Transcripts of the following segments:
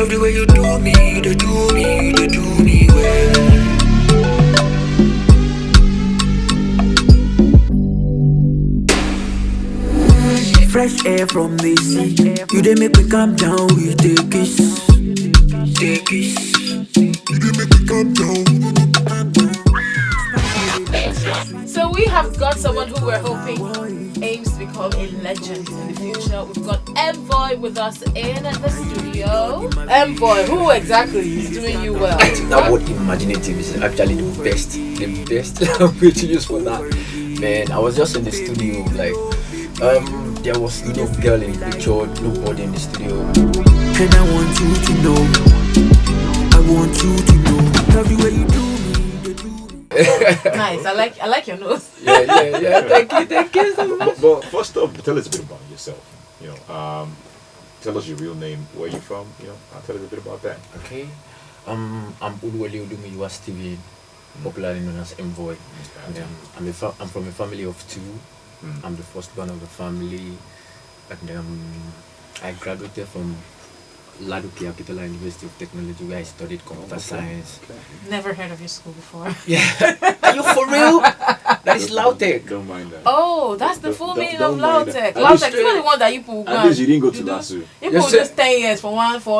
Love the way you do me, they do me, they do me well. Fresh air from the sea, you dey make me calm down with the kiss, the kiss. You dey make me calm down. So we have got someone who we're hoping aims to become a legend in the future. We've got Emmvoy with us in the studio. Emmvoy, who exactly is doing you well? I think that word imaginative is actually the best language to use for that. Man, I was just in the studio, like, there was no girl in the picture, nobody in the studio. And I want you to know, I want you to know, love the way you do me, they do me. Nice, I like your nose. Yeah. Thank you so much. But first off, tell us a bit about yourself. Tell us your real name, where you're from. Tell us a bit about that. Okay, I'm Udwali Odumiwa Steven, popularly known as Emmvoy. I'm from a family of two. I'm the first born of the family, and I graduated from Ladoke Akitola University of Technology, where I studied computer science. Never heard of your school before. Yeah, are you for real? That is Lautech. Don't mind that. Oh, that's the full meaning of don't mind Lautech. that. Lautech is not the one that you put. At least you didn't go to LASU. You put just 10 years for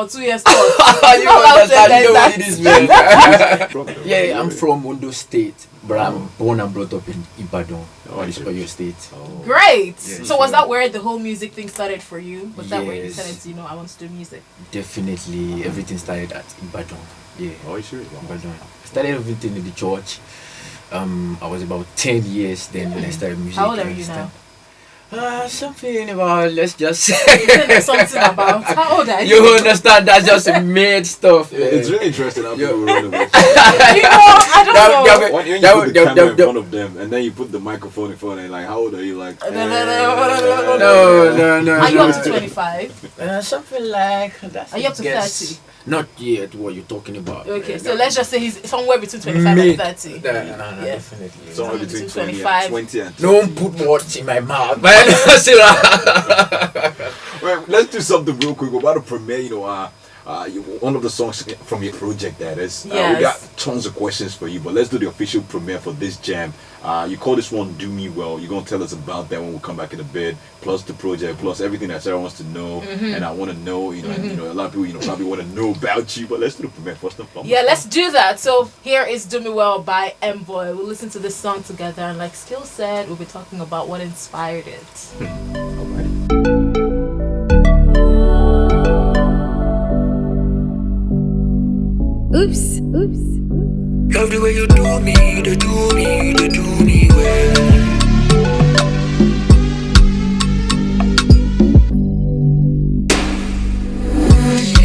2 years course. You understand? You know what it is, man. From Yeah, I'm from Ondo State, but I'm born and brought up in Ibadan, okay. Oyo State. Great. Yes. So was that where the whole music thing started for you? Was that where you Yes. decided to, I want to do music? Definitely, everything started at Ibadan. Yeah, Oh, you serious? Ibadan. I started everything in the church. I was about 10 years then when I started music. How old are you now? Something about, let's just say. Something about. How old are you? You understand? That's just made stuff. It's really interesting how people run away. I don't know. When you put the camera in front of them and then you put the microphone in front and like, how old are you? Like, No. Are you up to 25? Something like that. Are you up to 30? Not yet. What you're talking about? Okay, so let's just say he's somewhere between 25 and 30. No, Yeah. definitely. somewhere between 20 25. and 20 and Don't put words in my mouth. Well, let's do something real quick. We're about to premiere, one of the songs from your project, that is. Yes. We got tons of questions for you, but let's do the official premiere for this jam. You call this one Do Me Well. You're going to tell us about that when we come back in a bit, plus the project, plus everything that Sarah wants to know. And I want to know, and, a lot of people, probably want to know about you, but let's do the premiere first and foremost. Yeah, let's do that. So here is Do Me Well by Emmvoy. We'll listen to this song together, and like Skillz said, we'll be talking about what inspired it. Alrighty. Oops. Love the way you do me, they do me, they do me well.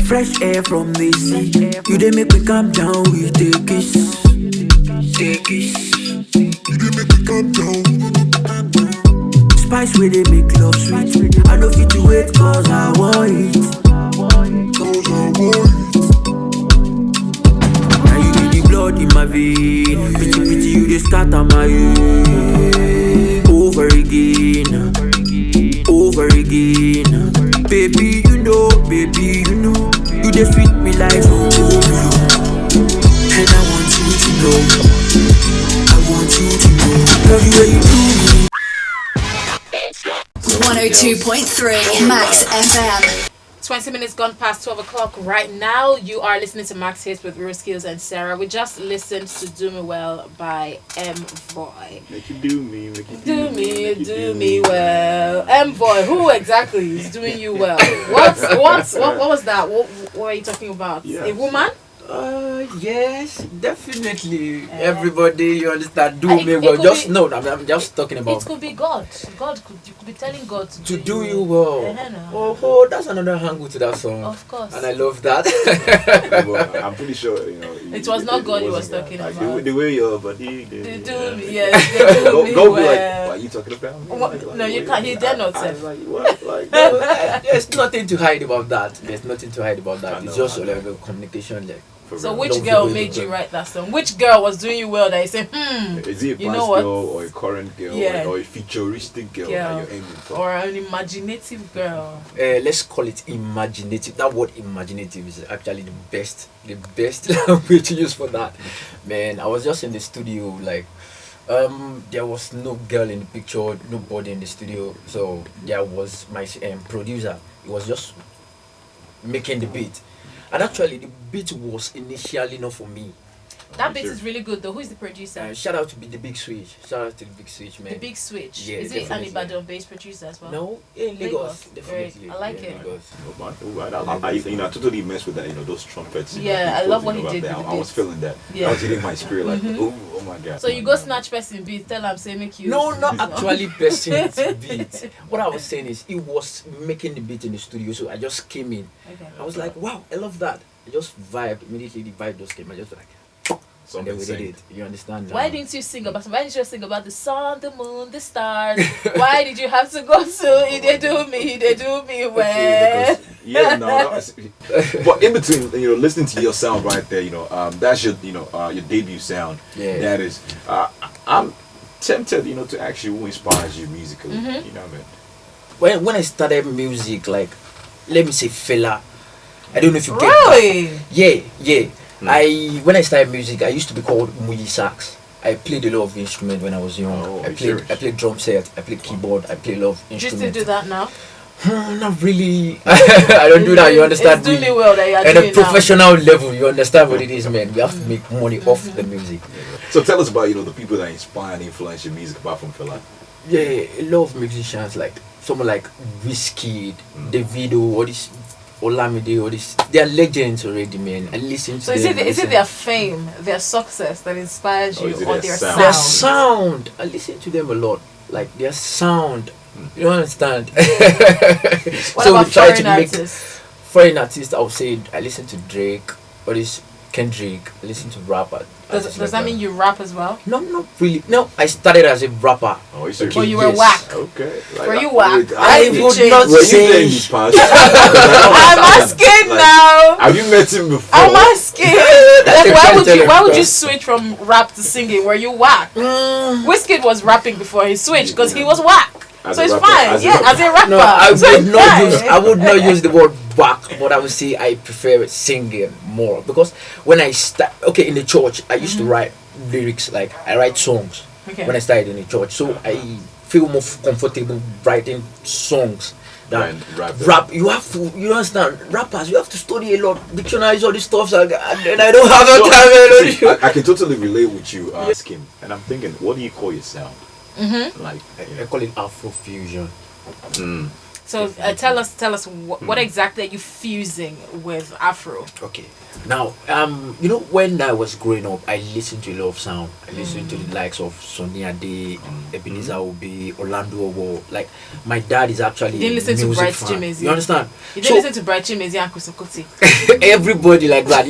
Fresh air from the sea, you dey make me calm down with the kiss, the kiss. You dey make me calm down. Spice where they make love sweet. I know fit to wait 'cause I want it. 'Cause I want it. Now you be the blood in my vein. Pity you dey scatter my head. Over again, over again. Baby, you know, you dey sweet me like Romeo. And I want you to know, I want you to know, love the way you do me. 102.3 Max FM. 20 minutes gone past 12 o'clock right now. You are listening to Max Hits with Skillz and Cera. We just listened to Do Me Well by Emmvoy. Make you do me, make you Do me well. Emmvoy, who exactly is doing you well? What was that? What were you talking about? Yes. A woman? Yes, definitely. Everybody, you understand? Do It- me it well. could Just be- no, I'm just talking It about could be God. You could be telling God to do you well. No. Oh, that's another angle to that song. Of course. And I love that. Well, I'm pretty sure, It was not God he was wasn't talking that. about. The way your body They do me, yes, they do me Go be well. like, you talking about me? What? No, you can't. He dare not say. Like, what? Like, There's nothing to hide about that. There's nothing to hide about that. I know, It's just I know. like a communication. Like, So real. which Love girl the way made you you go. write that song? Which girl was doing you well that you say, Is he a you past know what? girl or a current girl Yeah. or a futuristic girl that you're aiming for? or an imaginative girl? let's call it imaginative. That word imaginative is actually the best language to use for that. Man, I was just in the studio, like there was no girl in the picture, nobody in the studio. So there was my producer. He was just making the beat, and actually the beat was initially not for me. That beat is really good though. Who is the producer? Shout out to the Big Switch. Shout out to the Big Switch, man. The Big Switch. Yeah, Is it an definitely. Ibadan-based producer as well? No, in Lagos, Very- definitely. I like yeah, it. Lagos. Oh, man. Oh, man. I totally mess with that, those trumpets. Yeah, I love what he about did that. with the I was beats. feeling that. Yeah. I was hitting my spirit like, oh my god. So you go snatch person beat, tell him say make you. No, not actually pressing the beat. What I was saying is, he was making the beat in the studio, so I just came in. Okay. I was like, wow, I love that. I just vibed immediately. The vibe just came. I just like, and then we did it. You understand? Why didn't you sing about? Why didn't you sing about the sun, the moon, the stars? Why did you have to go to? They do me well. Okay, because, yeah, no, that was, but in between, listening to your sound right there, that's your, your debut sound. Yeah. That is, I'm tempted, to ask you who inspires you musically. You know what I mean? When I started music, like, let me say fella. I don't know if you get Really? that. Yeah. When I started music, I used to be called Muyi Sax. I played a lot of instruments when I was young. Oh, I played drum set, I played keyboard, I played a lot of Do you still instruments. do that now? Not really. I don't do that, you understand? It's doing me well that you are At doing a it now. professional level, you understand what it is, man. We have to make money off the music. So tell us about, the people that inspire and influence your music apart from Fela. Yeah, a lot of musicians, like someone like Whiskey, Davido, all this Olamide, all this, they are legends already, man. I listen to So them. is it their fame, their success that inspires Or you, is it or their their sound? Their sound? sound. I listen to them a lot. Like their sound. You don't understand? What So about we try to foreign make artists? foreign artists. I would say I listen to Drake, or this Kendrick. I listen to rapper. Does that mean you rap as well? No, not really. No, I started as a rapper. Oh, you serious? Or you were yes. whack? Okay. Were you whack? I Why would did you not change? Were you say. there in the past? I'm asking now. Have you met him before? I'm asking. That's Like, a why would question. you switch from rap to singing? Were you whack? Wizkid was rapping before he switched because he was whack. As So a it's rapper, fine. as a Yeah, rapper. as a rapper. No, I So would it's not fine. use. I would not use the word back, but I would say I prefer singing more because when I start, in the church, I used to write lyrics. Like I write songs Okay. when I started in the church, so I feel more comfortable writing songs than Than rapping. rap. You have to, you understand, rappers. You have to study a lot, dictionaries, all this stuff, and I don't have no time. I can totally relate with you, Skim. And I'm thinking, what do you call your sound? Like, I call it Afro fusion. So tell us what exactly are you fusing with Afro? Okay. Now, when I was growing up, I listened to a lot of sound. I listened to the likes of Sonny Ade, Ebenezer Obey, Orlando Owo. Like, my dad is actually You didn't listen a to music Bright fan. Chimezie? You understand? You didn't listen to Bright Chimezie and Kusokoti. Everybody like that,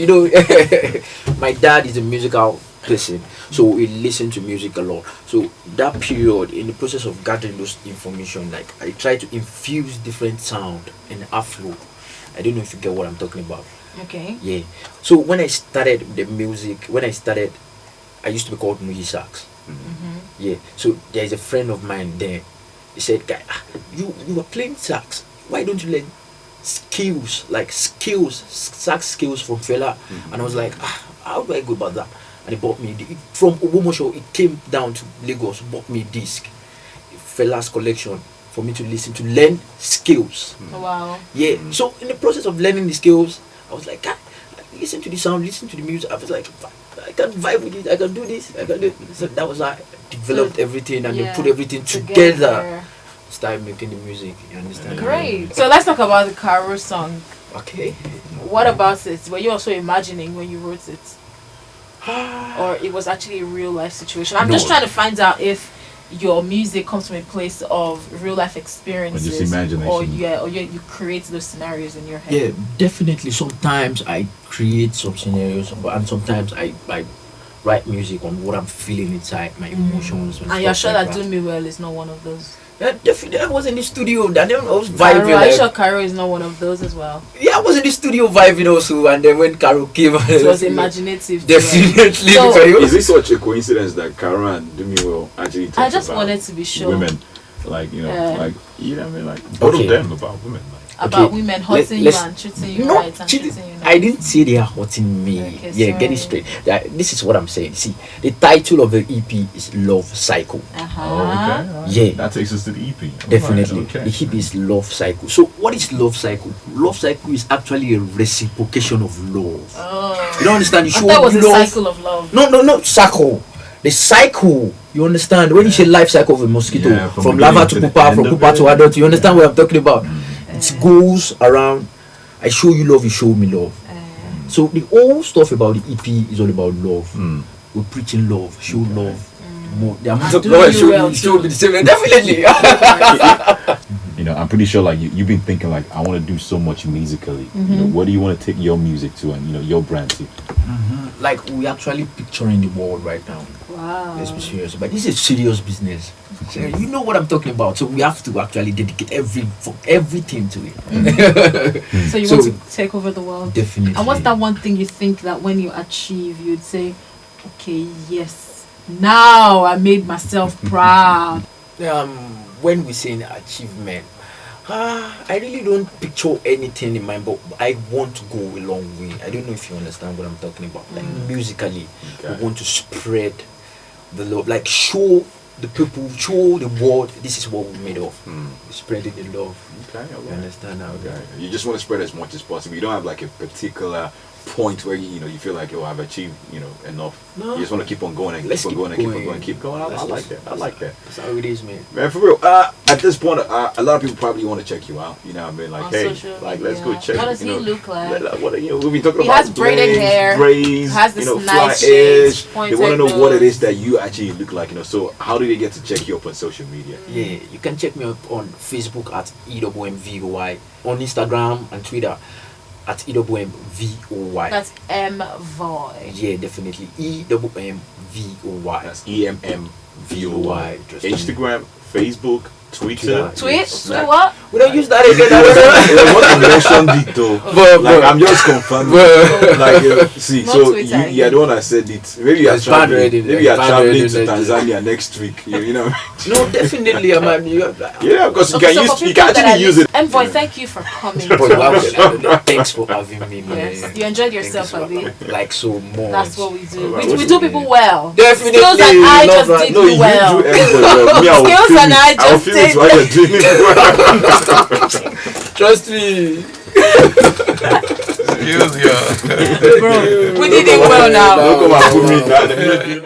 my dad is a musical person, so we listen to music a lot. So that period, in the process of gathering those information, like I try to infuse different sound in Afro. I don't know if you get what I'm talking about. Okay. Yeah. So when I started the music, I used to be called Muji Sax. Yeah. So there is a friend of mine there. He said, "Guy, you were playing sax. Why don't you learn sax skills from Fela?" And I was like, how do I go about that? And he bought me from Obomosho. It came down to Lagos. Bought me a disc, Fela's collection, for me to listen to, learn skills. Wow. Yeah. So in the process of learning the skills, I was like, listen to the sound, listen to the music. I was like, I can vibe with it. I can do this. I can do it. So that was how I developed everything and then put everything together. Started making the music. You understand? Great. So let's talk about the Caro song. Okay. What about it? Were you also imagining when you wrote it? Or it was actually a real life situation? I'm just trying to find out if your music comes from a place of real life experiences, Or just imagination. or you create those scenarios in your head. Yeah, definitely. Sometimes I create some scenarios, and sometimes I write music on what I'm feeling inside, my emotions. And you're sure stuff that like Do Me Well is not one of those? Yeah, definitely. I was in the studio. Then I was Caro, vibing. are you Like, sure Caro is not one of those as well? yeah, I was in the studio vibing also. And then when Caro came, It was imaginative. definitely. So- Is it such a coincidence that Kara and Do Me Well actually talk I just about wanted to be sure. women? Like, you know, Yeah. like, you know what I mean? Like, both Okay. of them about women. Like, About Okay, women hurting you let's- and treating you No, right and cheating. treating you I nice. didn't say they are hurting me. Okay, Yeah, get sorry. it straight. This is what I'm saying. See, the title of the EP is Love Cycle. Uh-huh. oh, okay. All right. Yeah. That takes us to the EP. All Definitely. right, okay. The EP is Love Cycle. So, what is Love Cycle? Love Cycle is actually a reciprocation of love. Oh. You don't understand? You I show thought it was a love. cycle of love. No, cycle. The cycle. You understand? When you say life cycle of a mosquito, Yeah, from from larva beginning to to the pupa, end from of pupa it. to adult, you understand what I'm talking about? It goes around. I show you love, you show me love. So the whole stuff about the EP is all about love. We're preaching love, show love. More, the amount of Do love I you show well you, show too. me the same. Definitely. You know, I'm pretty sure like you've been thinking like I want to do so much musically. You know, what do you want to take your music to and you know your brand to? Like we actually picturing the world right now. Wow. Let's be serious. But this is serious business. So you know what I'm talking about. So we have to actually dedicate everything to it. So you So- want to take over the world? Definitely. And what's that one thing you think that when you achieve, you'd say, okay, yes, now I made myself proud? When we say achievement, I really don't picture anything in mind, but I want to go a long way. I don't know if you understand what I'm talking about. Like musically, Okay. we want to spread the love, like show the people, show the world this is what we're made of. Spreading the love. Okay, You understand now? Okay. You just want to spread as much as possible. You don't have like a particular point where you know you feel like, oh, I've achieved, you know, enough. No. You just want to keep on going and Let's keep on keep going and keep on going. going and keep going. I like that. I like that. That's how it is, man. Man, for real. At this point, a lot of people probably want to check you out. You know what I mean? Like, On hey, social like, let's go media. check. What does you he know, look like? What you know? We've been talking He about has braided hair, braids, has this you know, nice fly shades, edge. They pointed want to know what it nose. is that you actually look like. You know, so how do they get to check you up on social media? Yeah, you can check me up on Facebook at EWMVOY, on Instagram and Twitter at EWMVOY. That's Emmvoy. Yeah, definitely. EWMVOY. That's EMMVOY. Just Instagram, Facebook, Twitter. Tweet? Snap. Tweet what? We don't use that again. It wasn't mentioned it though. Like I'm just confirming. Like see, Not so Twitter you, you're the one that said it. Maybe you're It's bad traveling. already, Maybe it's you're bad traveling already, to like- Tanzania next week. You know. No, definitely. Yeah, because you Okay, can so use for you people can that actually are use it. Emmvoy, thank you for coming. Thanks for having me, man. Yes, you enjoyed yourself a bit. Like so much. That's what we do. Alright, We what's do it? people well. Definitely. Skillz and I Love just that. did No, you you well. do everything well. Me, I will Skillz feel and it. I I will just feel did- it while you're doing it well. Trust me. Bro, we did it well now. Don't come and put me down.